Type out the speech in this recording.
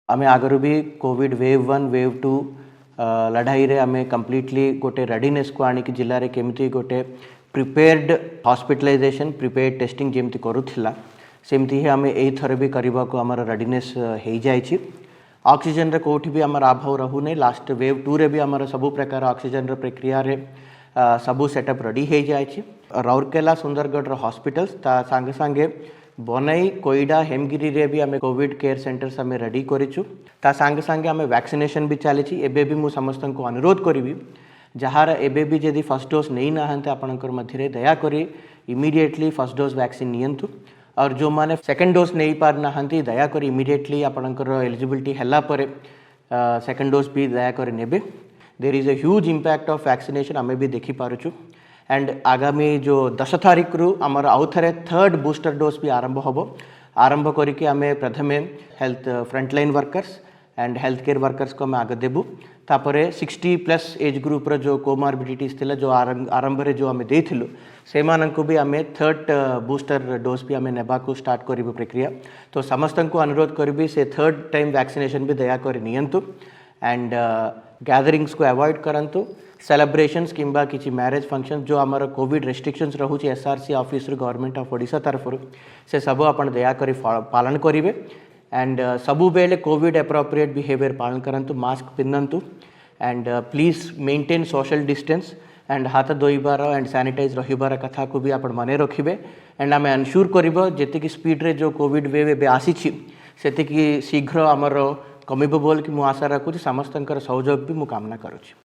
आमे आगरू भी Covid wave 1 wave 2 लड़ाई रे आमे कंप्लीटली गोटे रेडीनेस को आनी कि जिले में केमती गोटे प्रिपेयर्ड हॉस्पिटलाइजेशन प्रिपेयर्ड टेस्टिंग जेमती करूथिला सेमती ही आमे एई थरे भी करबा को हमर रेडीनेस हेई जायछि। ऑक्सीजन रे कोठी भी हमर अभाव रहू नै। लास्ट वेव 2 रे भी हमर सब प्रकार ऑक्सीजन रे प्रक्रिया रे सबू सेटअप रेडी हेई जायछि। राउरकेला सुंदरगढ़ हॉस्पिटल्स ता संगे संगे बनई कोईडा हेमगिरी रे भी आमे कोविड केयर सेंटर्स आमे रेडी करिछु। ता संगे संगे आमे वैक्सीनेशन भी चलीछि। एबे भी मु समस्त को अनुरोध करिवि जहार एबे भी जदि फर्स्ट डोज नहीं नाहंते आपनकर मध्यरे दया करी इमीडिएटली फर्स्ट डोज वैक्सीन नियंतु और जो माने सेकंड डोज नहीं पार नाहंती दया करी इमीडिएटली आपनकर एलिजिबिलिटी हल्ला परे सेकंड डोज भी दया करी नेबे। There is a huge impact of vaccination आमे भी देखि पारुछु एंड आगामी जो 10 तारीख रु आमर आउ थे थर्ड बूस्टर डोज भी आरंभ करके आमे प्रथमे health frontline workers and health care workers को आम आगे देबू। तापरे 60+ एज ग्रुप रो जो कोमार्बिडिटीज थिला जो आरंभ रे जो आमे देथिलु से माननको भी आमे थर्ड बूस्टर डोज भी आमे नेबा को स्टार्ट करिबु प्रक्रिया। तो समस्त को अनुरोध करबी से थर्ड टाइम वैक्सीनेशन भी दया कर नियंतु एंड गैदरिंग्स को अवॉइड करंतु। सेलिब्रेशंस किंबा किसी मैरेज फंक्शन जो आमर कोविड रेस्ट्रिक्शंस रहूँ SRC office government of Odisha तरफ से सब आपण दया करी पालन करेंगे एंड सबु बेले कोविड एप्रोप्रिएट बिहेवियर पालन करंतु। मास्क पिंधंतु and please maintain social distance and हाथ धोइबार एंड सैनिटाइज रहिबार कथा को भी आपण माने रखिबे एंड आमे एनश्योर करिबो जेतिकी स्पीड रे जो कोविड वेव एबे आसीछि सेतिकी शीघ्र आमर कमिबो बोल कि मु आशा रखुछि। समस्तंकर सहयोग भी मु कामना करूछि।